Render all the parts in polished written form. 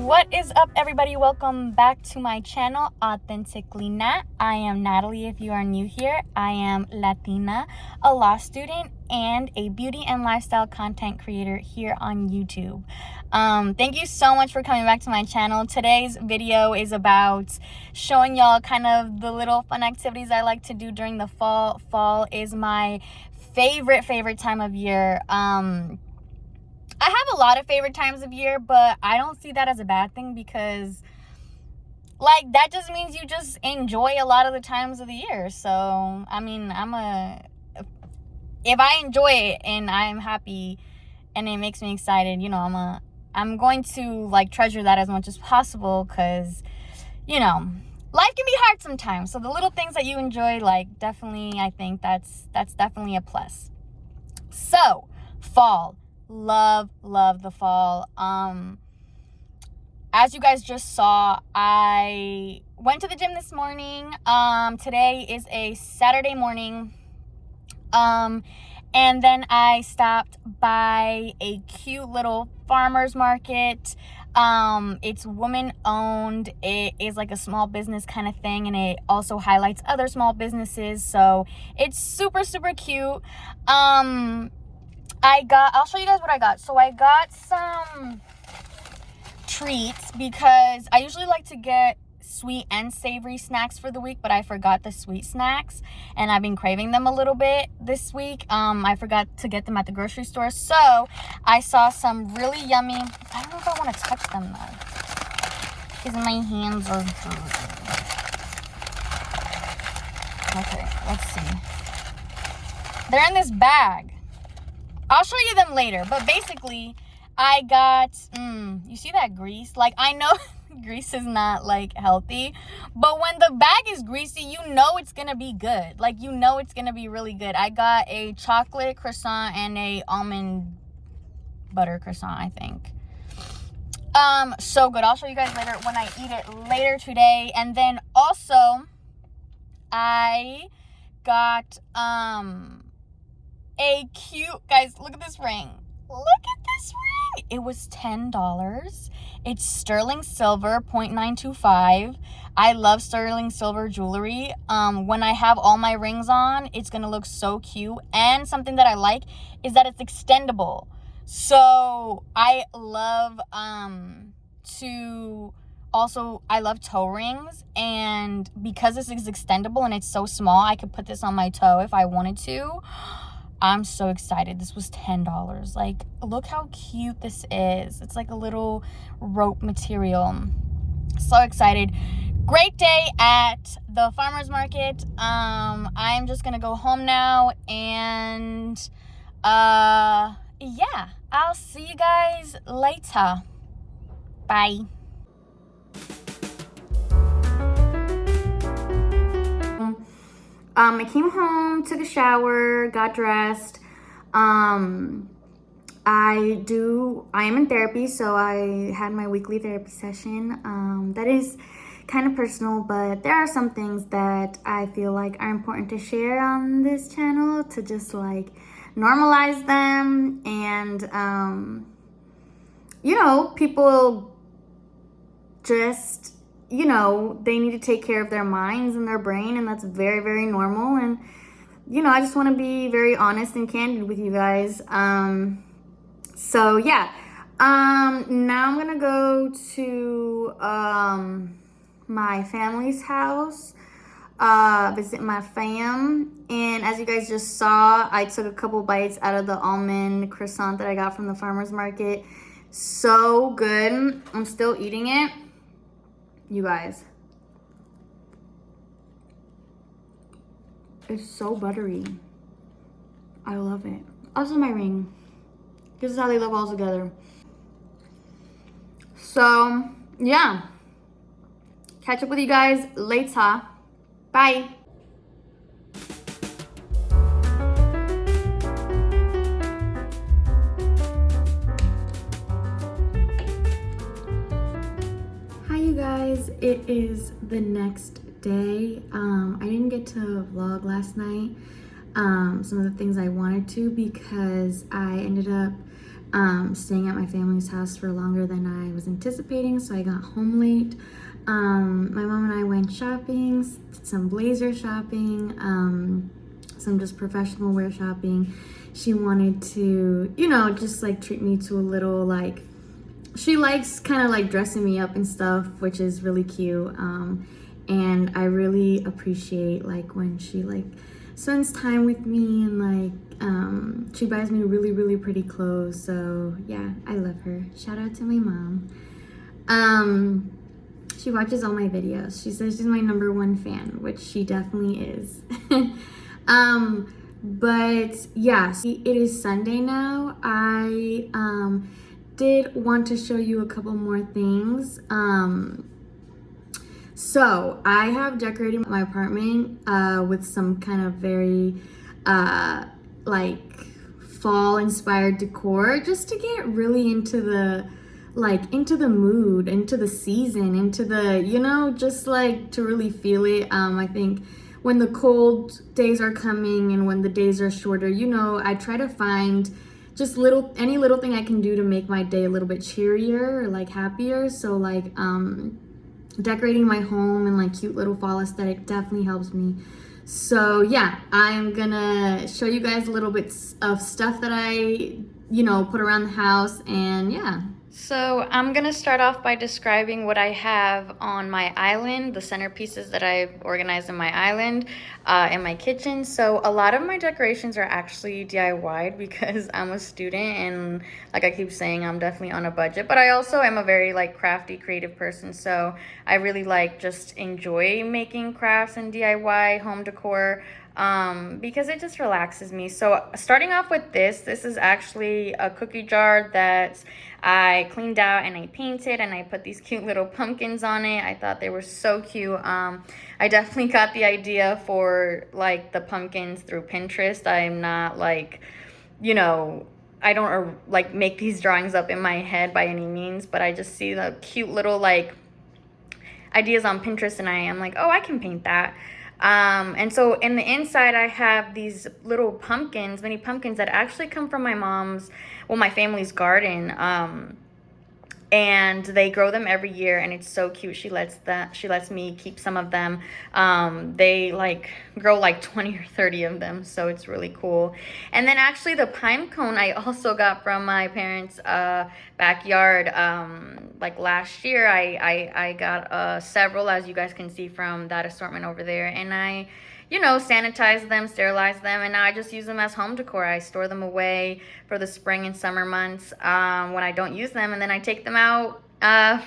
What is up, everybody? Welcome back to my channel, Authentically Nat. I am Natalie if you are new here. I am Latina, a law student, and a beauty and lifestyle content creator here on YouTube. Thank you so much for coming back to my channel. Today's video is about showing y'all kind of the little fun activities I like to do during the fall. Fall is my favorite time of year. I have a lot of favorite times of year, but I don't see that as a bad thing because, like, that just means you just enjoy a lot of the times of the year. So, I mean, if I enjoy it and I'm happy and it makes me excited, you know, I'm going to, like, treasure that as much as possible because, you know, life can be hard sometimes. So the little things that you enjoy, like, definitely, I think that's definitely a plus. So, fall. Love the fall. As you guys just saw, I went to the gym this morning. Today is a Saturday morning. And then I stopped by a cute little farmer's market. It's woman owned. It is like a small business kind of thing, and it also highlights other small businesses. So it's super cute. I'll show you guys what I got. So I got some treats because I usually like to get sweet and savory snacks for the week, but I forgot the sweet snacks and I've been craving them a little bit this week. I forgot to get them at the grocery store. So I saw some really yummy, I don't know if I want to touch them though, because my hands are dirty. Okay, let's see. They're in this bag. I'll show you them later, but basically I got, you see that grease? Like, I know grease is not, like, healthy, but when the bag is greasy, you know it's gonna be good. Like, you know it's gonna be really good. I got a chocolate croissant and a almond butter croissant, I think. So good. I'll show you guys later when I eat it later today. And then also, I got, a cute, guys, look at this ring. Look at this ring. It was $10. It's sterling silver, 0.925. I love sterling silver jewelry. When I have all my rings on, it's gonna look so cute. And something that I like is that it's extendable. So I love I love toe rings, and because this is extendable and it's so small, I could put this on my toe if I wanted to. I'm so excited. This was $10. Like, look how cute this is. It's like a little rope material. So excited. Great day at the farmer's market. I'm just gonna go home now, and yeah, I'll see you guys later. Bye. I came home, took a shower, got dressed. I am in therapy, so I had my weekly therapy session. That is kind of personal, but there are some things that I feel like are important to share on this channel to just, like, normalize them. And, you know, people just, you know, they need to take care of their minds and their brain, and that's very normal. And, you know, I just want to be very honest and candid with you guys. So yeah, now I'm gonna go to my family's house, visit my fam. And as you guys just saw, I took a couple bites out of the almond croissant that I got from the farmer's market. So good. I'm still eating it. You guys, it's so buttery. I love it. Also my ring. This is how they look all together. So yeah, catch up with you guys later. Bye. Guys, it is the next day. I didn't get to vlog last night some of the things I wanted to because I ended up staying at my family's house for longer than I was anticipating, so I got home late. My mom and I went shopping, some blazer shopping, some just professional wear shopping. She wanted to, just like treat me to a little, like, she likes kind of like dressing me up and stuff, which is really cute. And I really appreciate like when she like spends time with me and like she buys me really, really pretty clothes. So yeah, I love her. Shout out to my mom. She watches all my videos. She says she's my #1 fan, which she definitely is. But yeah, it is Sunday now. I did want to show you a couple more things. So I have decorated my apartment with some kind of very like fall inspired decor, just to get really into the mood, into the season, into the, just like to really feel it. I think when the cold days are coming and when the days are shorter, I try to find just any little thing I can do to make my day a little bit cheerier or like happier. So like decorating my home and like cute little fall aesthetic definitely helps me. So yeah, I'm gonna show you guys a little bit of stuff that I put around the house, and yeah. So I'm gonna start off by describing what I have on my island, the centerpieces that I've organized in my island, in my kitchen. So a lot of my decorations are actually DIY'd because I'm a student, and like I keep saying, I'm definitely on a budget, but I also am a very like crafty, creative person. So I really like just enjoy making crafts and DIY home decor. Because it just relaxes me. So starting off with this is actually a cookie jar that I cleaned out and I painted, and I put these cute little pumpkins on it. I thought they were so cute. I definitely got the idea for like the pumpkins through Pinterest. I'm not like, I don't like make these drawings up in my head by any means, but I just see the cute little like ideas on Pinterest and I am like, oh, I can paint that. And so in the inside, I have these little pumpkins, mini pumpkins that actually come from my family's garden. And they grow them every year, and it's so cute. She lets me keep some of them. They like grow like 20 or 30 of them, so it's really cool. And then actually the pine cone I also got from my parents' backyard. Like last year, I got several, as you guys can see from that assortment over there, and I sanitize them, sterilize them, and now I just use them as home decor. I store them away for the spring and summer months when I don't use them, and then I take them out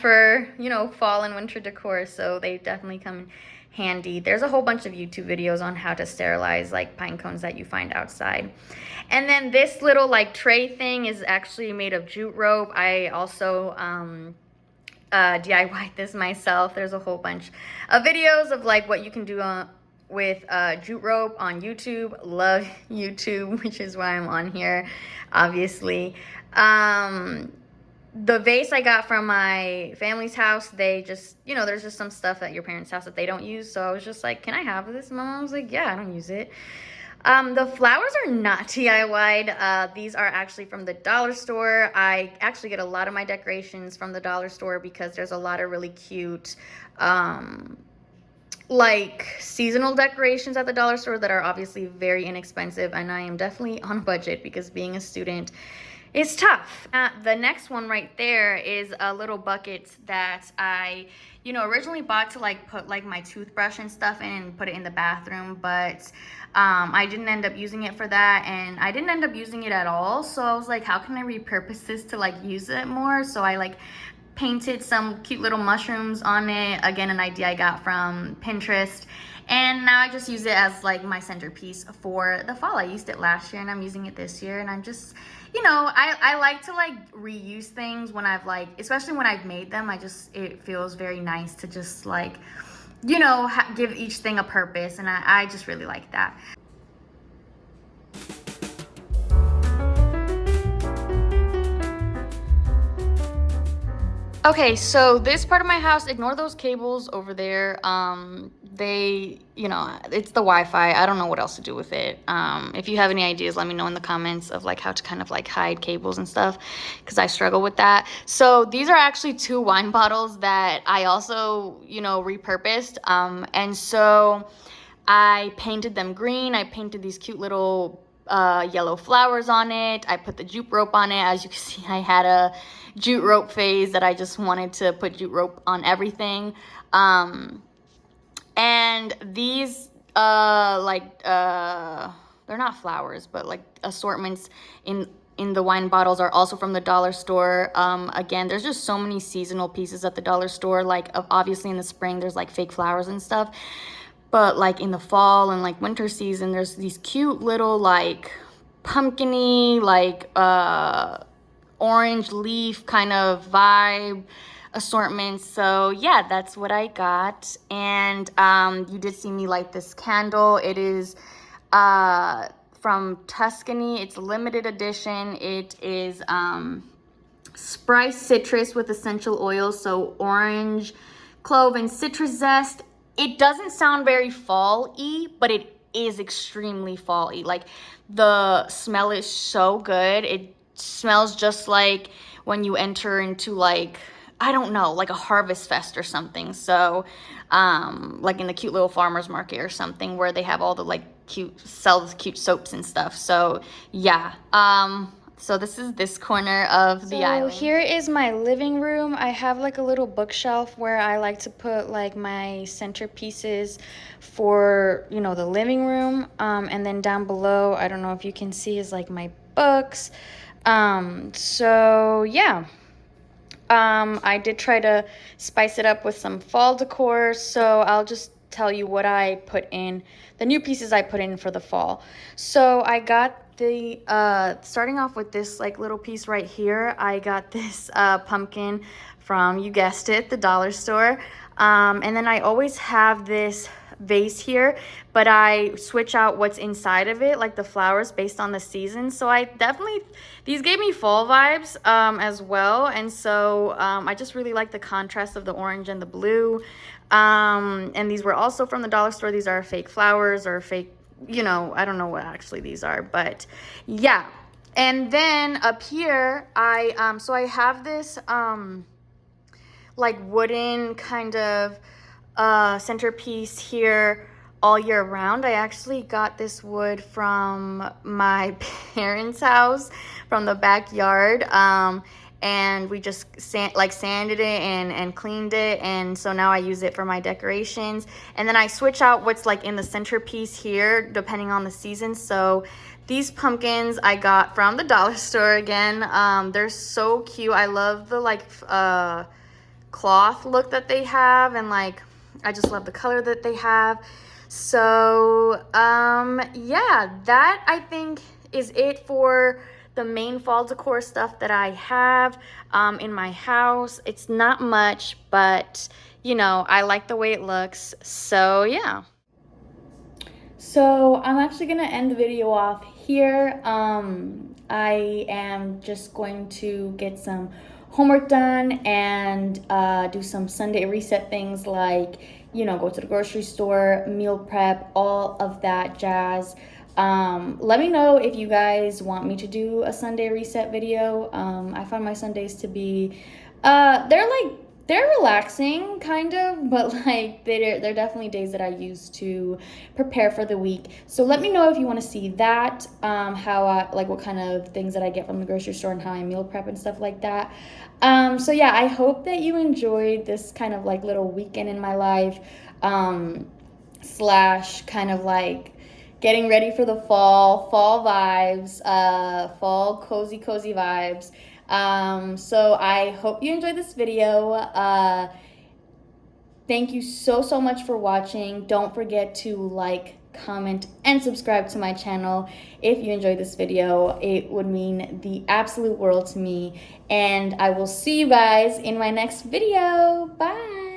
for, fall and winter decor, so they definitely come in handy. There's a whole bunch of YouTube videos on how to sterilize like pine cones that you find outside. And then this little like tray thing is actually made of jute rope. I also DIY this myself. There's a whole bunch of videos of like what you can do with jute rope on YouTube. Love YouTube, which is why I'm on here, obviously. The vase I got from my family's house, they just, there's just some stuff at your parents' house that they don't use. So I was just like, can I have this? My mom was like, yeah, I don't use it. The flowers are not DIY'd. These are actually from the dollar store. I actually get a lot of my decorations from the dollar store because there's a lot of really cute, like seasonal decorations at the dollar store that are obviously very inexpensive, and I am definitely on a budget because being a student is tough. The next one right there is a little bucket that I originally bought to like put like my toothbrush and stuff in and put it in the bathroom, but I didn't end up using it for that, and I didn't end up using it at all. So I was like, how can I repurpose this to like use it more? So I like painted some cute little mushrooms on it. Again, an idea I got from Pinterest. And now I just use it as like my centerpiece for the fall. I used it last year and I'm using it this year. And I'm just, I like to like reuse things when I've like, especially when I've made them. It feels very nice to just like, give each thing a purpose. And I just really like that. Okay, so this part of my house, ignore those cables over there. They, it's the Wi-Fi. I don't know what else to do with it. If you have any ideas, let me know in the comments of like how to kind of like hide cables and stuff, because I struggle with that. So these are actually 2 wine bottles that I also, repurposed. And so I painted them green. I painted these cute little yellow flowers on it. I put the jute rope on it. As you can see, I had a jute rope phase that I just wanted to put jute rope on everything. And these they're not flowers, but like assortments in the wine bottles are also from the dollar store. Again, there's just so many seasonal pieces at the dollar store. Like obviously in the spring there's like fake flowers and stuff, but like in the fall and like winter season there's these cute little like pumpkin-y, like orange leaf kind of vibe assortments. So yeah, that's what I got. And you did see me light this candle. It is from Tuscany. It's limited edition. It is spiced citrus with essential oils, so orange, clove, and citrus zest. It doesn't sound very fall-y, but it is extremely fall-y. Like, the smell is so good. It smells just like when you enter into, like, I don't know, like a harvest fest or something. So, like in the cute little farmer's market or something where they have all the like sell cute soaps and stuff. So yeah. So this is this corner of the island. So here is my living room. I have like a little bookshelf where I like to put like my centerpieces for, the living room. And then down below, I don't know if you can see, is like my books. So yeah. I did try to spice it up with some fall decor, so I'll just tell you what I put in, the new pieces I put in for the fall. So I got the, starting off with this like little piece right here, I got this pumpkin from, you guessed it, the dollar store. And then I always have this vase here, but I switch out what's inside of it, like the flowers, based on the season. So I definitely, these gave me fall vibes as well. And so I just really like the contrast of the orange and the blue. And these were also from the dollar store. These are fake flowers or fake, I don't know what actually these are, but yeah. And then up here, so I have this like wooden kind of centerpiece here all year round. I actually got this wood from my parents' house, from the backyard, and we just sanded it and cleaned it, and so now I use it for my decorations. And then I switch out what's like in the centerpiece here depending on the season. So these pumpkins I got from the dollar store again. They're so cute. I love the like cloth look that they have, and like I just love the color that they have. So yeah, that I think is it for the main fall decor stuff that I have in my house. It's not much, but I like the way it looks. So yeah. So I'm actually gonna end the video off here. I am just going to get some homework done and do some Sunday reset things, like go to the grocery store, meal prep, all of that jazz. Let me know if you guys want me to do a Sunday reset video. I find my Sundays to be they're relaxing kind of, but like they're definitely days that I use to prepare for the week. So let me know if you want to see that, how I like what kind of things that I get from the grocery store and how I meal prep and stuff like that. So yeah, I hope that you enjoyed this kind of like little weekend in my life, slash kind of like getting ready for the fall vibes, fall cozy vibes. So I hope you enjoyed this video. Thank you so much for watching. Don't forget to like, comment, and subscribe to my channel if you enjoyed this video. It would mean the absolute world to me. And I will see you guys in my next video. Bye.